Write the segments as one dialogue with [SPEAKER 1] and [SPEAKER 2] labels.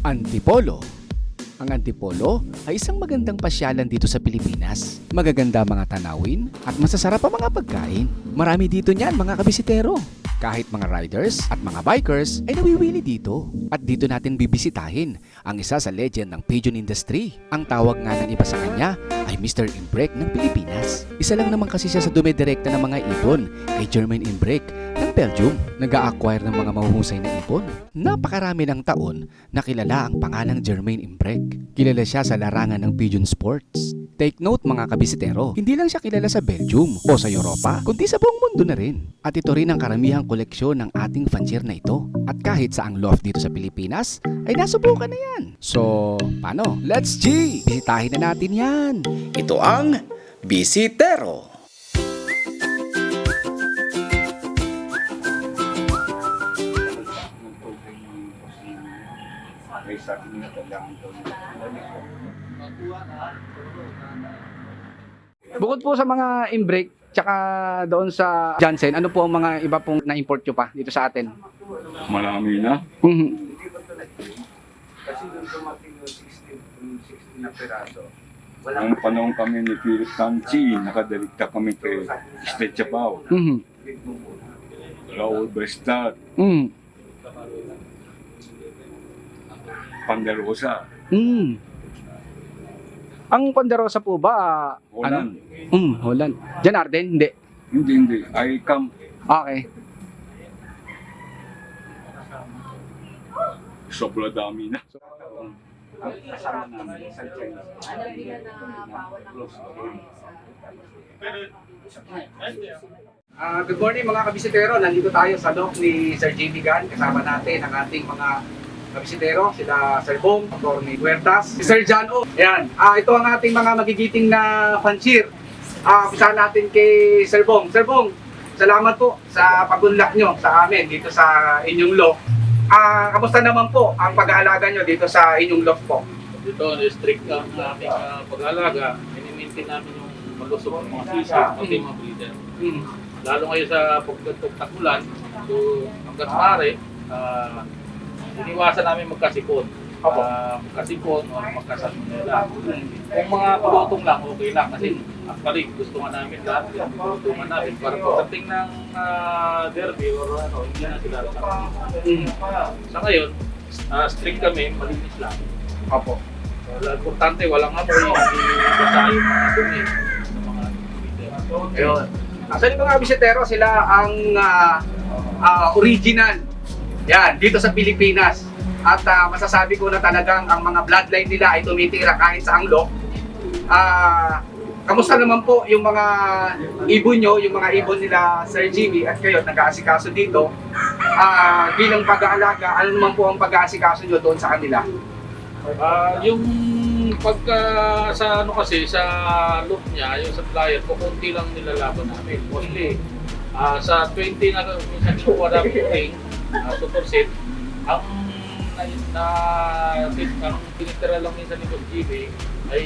[SPEAKER 1] Antipolo. Ang Antipolo ay isang magandang pasyalan dito sa Pilipinas. Magaganda mga tanawin at masasarap ang mga pagkain. Marami dito niyan mga kabisitero. Kahit mga riders at mga bikers ay nawiwili dito. At dito natin bibisitahin ang isa sa legend ng pigeon industry. Ang tawag nga ng iba sa kanya ay Mr. Imbrek ng Pilipinas. Isa lang naman kasi siya sa dumidirekta ng mga ibon kay Jermaine Imbrek ng Belgium. Nag-a-acquire ng mga mahuhusay na ibon. Napakarami ng taon na kilala ang pangalang Jermaine Imbrek. Kilala siya sa larangan ng pigeon sports. Take note mga kabisitero, hindi lang siya kilala sa Belgium o sa Europa, kundi sa buong mundo na rin. At ito rin ang karamihang koleksyon ng ating fancier na ito. At kahit sa ang loft dito sa Pilipinas, ay nasubukan na yan. So, paano? Let's G! Bisitahin na natin yan. Ito ang Bisitero. Bukod po sa mga Imbrek, tsaka doon sa Jansen, ano po ang mga iba pong na-import nyo pa dito sa atin?
[SPEAKER 2] Marami na.
[SPEAKER 3] Kasi doon dumating yung 16 na peraso.
[SPEAKER 2] Ang panahon kami ni Philip Tanchi, nakadirekta kami kay State Chapaw, Raul Bestat, Pandarosa,
[SPEAKER 1] Ang Ponderosa po ba?
[SPEAKER 2] Holland.
[SPEAKER 1] Holland. Jan Arden? Hindi.
[SPEAKER 2] Hindi. I come.
[SPEAKER 1] Okay.
[SPEAKER 2] Sobra dami na.
[SPEAKER 3] Ang kasama namin sa Chinese. Good morning mga kabisitero. Nandito tayo sa dock ni Sir JB Gan. Kasama natin ang ating mga kabisitero, sila Sir Bong, Atty. Huertas, si Sir John O. Ayan. Ito ang ating mga magigiting na fancier. Umpisa natin kay Sir Bong. Sir Bong, salamat po sa pag-unlock nyo sa amin dito sa inyong loft. Kamusta naman po ang pag-aalaga nyo dito sa inyong loft po?
[SPEAKER 4] Dito, strict ang aming pag-aalaga. Minimaintain namin yung malusog ng mga sisig, pati mga breeder. Lalo ngayon sa pagtagtagulan, so hanggang maaari, iniwasan namin magkasipon. Magkasipon o magkasalmonella. Kung mga palutong lang, okay lang. Kasi actually, gusto nga namin lahat. Gusto nga namin para pagdating ng derby or ano, hindi na sila Sa ngayon, strict kami, malinis lang.
[SPEAKER 3] Opo.
[SPEAKER 4] Importante, walang amoy, hindi basa yung mga dumi sa mga breeder.
[SPEAKER 3] Ayun. Actually mga kabisitero, sila ang original. Yan, dito sa Pilipinas. At masasabi ko na talagang ang mga bloodline nila ay tumitira kahit sa Anglo. Kamusta naman po yung mga ibon nyo, yung mga ibon nila Sir Jimmy at kayo nag-aasikaso dito bilang pag-aalaga, ano naman po ang pag-aasikaso nyo doon sa kanila?
[SPEAKER 4] Yung pagka sa ano kasi sa loop niya, yung supplier ko konti lang nilalaban namin. Mostly sa 20 na minsan kinuha namin yung 2%, ang tinitira lang minsan ni Boss GB ay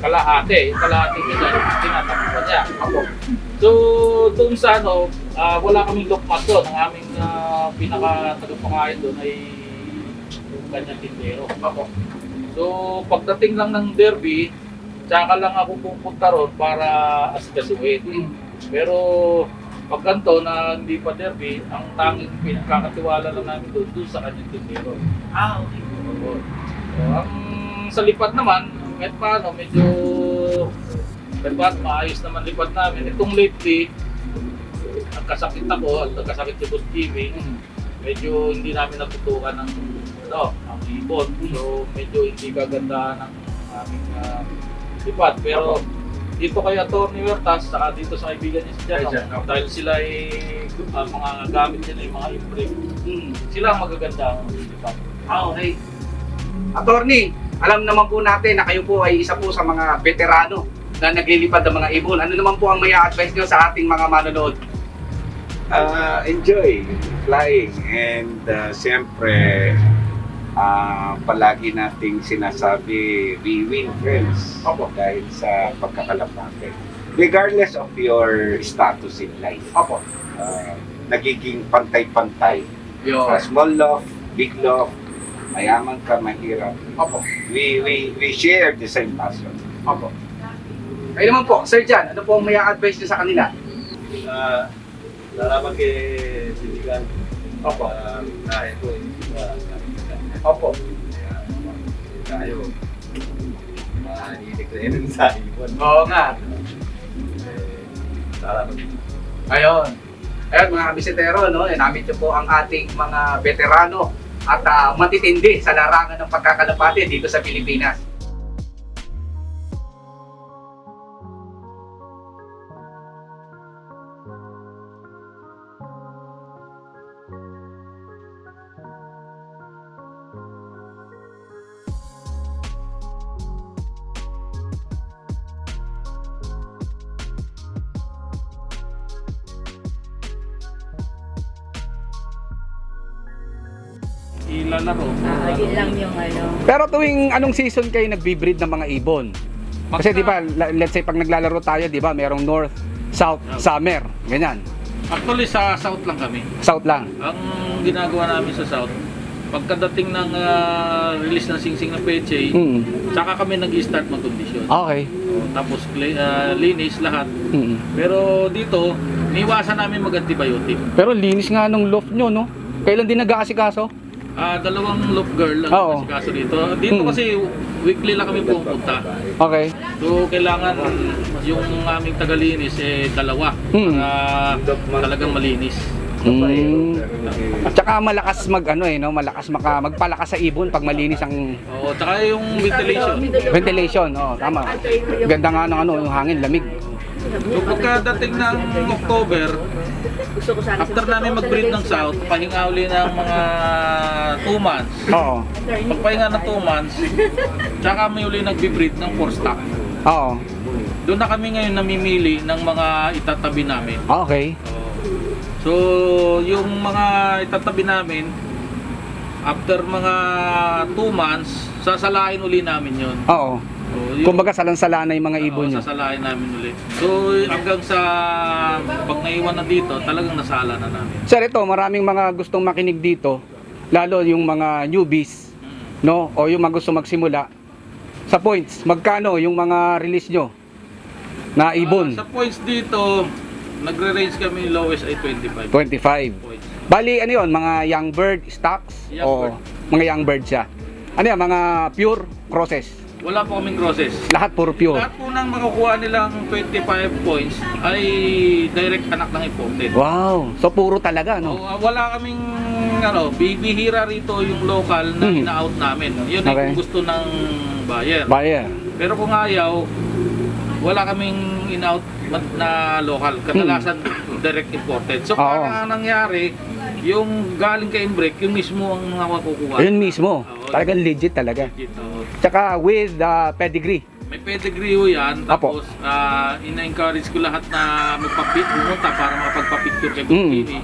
[SPEAKER 4] kalahati minsan tinatakpan niya. So doon sa ano, wala kaming lock mat doon. Ang aming pinaka-tagapakain doon ay yung kanyang tindero. So pagdating lang ng derby, tsaka lang ako pupunta ron para asikasuhin. Pero pag ganito na hindi pa derby, ang tanging pinagkakatiwala lang namin doon sa kanyang tindero. Okay. So, ang sa lipat naman, kahit paano, medyo maayos naman lipat namin. Itong lately, nagkasakit ako at nagkasakit si Boss Jimmy. Medyo hindi namin natutukan ng ang ibon. So medyo hindi kaganda ng aming lipat. Pero dito kay Atty. Huertas, saka dito sa kaibigan niya si Jan, dahil sila ay mga gamit nila yung mga imprint, sila ang magaganda ang lipat.
[SPEAKER 3] Okay. Attorney, alam naman po natin na kayo po ay isa po sa mga veterano na naglilipad ng mga ibon. Ano naman po ang may advice nyo sa ating mga manonood?
[SPEAKER 5] Enjoy flying and siyempre
[SPEAKER 2] palagi nating sinasabi, we win friends
[SPEAKER 3] Opo.
[SPEAKER 2] dahil sa pagkakalapate. Regardless of your status in life,
[SPEAKER 3] Opo.
[SPEAKER 2] nagiging pantay-pantay.
[SPEAKER 3] Yun.
[SPEAKER 2] Small love, big love, mayaman ka, mahirap.
[SPEAKER 3] Opo.
[SPEAKER 2] We share the same passion.
[SPEAKER 3] Opo. Kayo naman po, Sir John, ano po ang may advice niyo sa kanila?
[SPEAKER 5] Lalaban kay Sinigan.
[SPEAKER 3] Opo.
[SPEAKER 5] Kahit ko,
[SPEAKER 3] Opo.
[SPEAKER 5] tayo. Mahilig rin sa ibon.
[SPEAKER 3] Oo nga.
[SPEAKER 5] Lalaban.
[SPEAKER 3] Ayun. Ayun mga kabisitero, no? Namit niyo po ang ating mga veterano at matitindi sa larangan ng pagkakalapate dito sa Pilipinas.
[SPEAKER 4] Ilalaro.
[SPEAKER 6] Yun lang yung ano.
[SPEAKER 3] Pero tuwing anong season kayo nagbi-breed ng mga ibon? Kasi di ba, let's say pag naglalaro tayo, di ba, merong north, south, summer, ganyan.
[SPEAKER 4] Actually sa South lang kami.
[SPEAKER 3] South lang.
[SPEAKER 4] Ang ginagawa namin sa South, pagkadating ng release ng singsing ng peche, saka kami nag-start mag-condition.
[SPEAKER 3] Okay.
[SPEAKER 4] Tapos linis lahat.
[SPEAKER 3] Mm.
[SPEAKER 4] Pero dito, niiwasan namin mag-antibiotic.
[SPEAKER 3] Pero linis nga nung loft nyo, no? Kailan din nag-aasikaso?
[SPEAKER 4] Dalawang loop girl ang
[SPEAKER 3] Oo.
[SPEAKER 4] asikaso dito. Dito kasi weekly lang kami pupunta.
[SPEAKER 3] Okay.
[SPEAKER 4] So kailangan yung aming tagalinis dalawa para talagang malinis.
[SPEAKER 3] Mm. At saka malakas malakas magpalakas sa ibon pag malinis ang
[SPEAKER 4] Oo, tsaka yung ventilation.
[SPEAKER 3] ventilation. Oh, tama. Ganda nga ng yung hangin, lamig.
[SPEAKER 4] So pagkadating ng October,
[SPEAKER 6] Gusto ko sana
[SPEAKER 4] after namin mag-breed ng South, pahinga uli ng mga 2 months.
[SPEAKER 3] Oo.
[SPEAKER 4] Pagpahinga ng 2 months, tsaka kami uli nagbe-breed ng 4 stock.
[SPEAKER 3] Oo.
[SPEAKER 4] Doon na kami ngayon namimili ng mga itatabi namin.
[SPEAKER 3] Okay.
[SPEAKER 4] So, yung mga itatabi namin, after mga 2 months, sasalain uli namin yun.
[SPEAKER 3] Oo.
[SPEAKER 4] So, yung,
[SPEAKER 3] Kumbaga salan-salana yung mga ibon nyo.
[SPEAKER 4] sasalain namin uli. So, hanggang sa pag naiwan na dito, talagang nasala na namin.
[SPEAKER 3] Sir, ito, maraming mga gustong makinig dito, lalo yung mga newbies, no? O yung mga gusto magsimula. Sa points, magkano yung mga release nyo na ibon?
[SPEAKER 4] Sa points dito, nagre-range kami lowest ay 25
[SPEAKER 3] 25.
[SPEAKER 4] points.
[SPEAKER 3] Bali, ano yun? Mga young bird stocks?
[SPEAKER 4] Young
[SPEAKER 3] O
[SPEAKER 4] bird.
[SPEAKER 3] mga young bird siya? Ano yan? Mga pure crosses?
[SPEAKER 4] Wala po kaming crosses.
[SPEAKER 3] Lahat puro pure?
[SPEAKER 4] Lahat po nang makukuha nilang 25 points ay direct anak ng imported.
[SPEAKER 3] Wow! So puro talaga, no?
[SPEAKER 4] So, wala kaming bibihira rito yung local na
[SPEAKER 3] Mhm.
[SPEAKER 4] ina-out namin. Yun
[SPEAKER 3] Okay.
[SPEAKER 4] ay kung gusto ng buyer.
[SPEAKER 3] Buyer.
[SPEAKER 4] Pero kung ayaw, wala kaming in-out na local. Kadalasan direct imported. So
[SPEAKER 3] Hmm. Oo.
[SPEAKER 4] parang nangyari, yung galing kay Imbrek, yung mismo ang mga makukuha.
[SPEAKER 3] Ayun mismo.
[SPEAKER 4] Oo.
[SPEAKER 3] Talagang legit talaga.
[SPEAKER 4] Dito.
[SPEAKER 3] Tsaka with pedigree.
[SPEAKER 4] May pedigree ho yan.
[SPEAKER 3] Apo.
[SPEAKER 4] Tapos, ina-encourage ko lahat na pumunta para makapagpa-picture kay
[SPEAKER 3] Mm.
[SPEAKER 4] Bukini.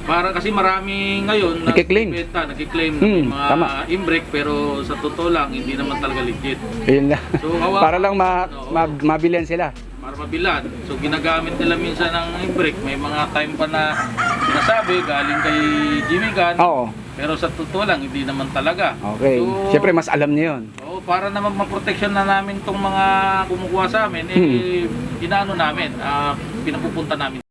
[SPEAKER 4] Para kasi marami ngayon
[SPEAKER 3] Nagkiklaim.
[SPEAKER 4] nagkiklaim na may mga
[SPEAKER 3] tama.
[SPEAKER 4] Imbrek, pero sa totoo lang, hindi naman talaga legit.
[SPEAKER 3] Ayun lang.
[SPEAKER 4] So, hawa-
[SPEAKER 3] Para lang
[SPEAKER 4] Oo.
[SPEAKER 3] mabilan sila.
[SPEAKER 4] Para mabilad. So ginagamit nila minsan ng Imbrek. May mga time pa na sinasabi galing kay Jimmy Gunn.
[SPEAKER 3] Oo.
[SPEAKER 4] Pero sa totoo lang, hindi naman talaga.
[SPEAKER 3] Okay.
[SPEAKER 4] So,
[SPEAKER 3] Siyempre mas alam niyo 'yon.
[SPEAKER 4] para naman maproteksyon na namin tong mga kumukuha sa amin, inaano namin, pinapupunta namin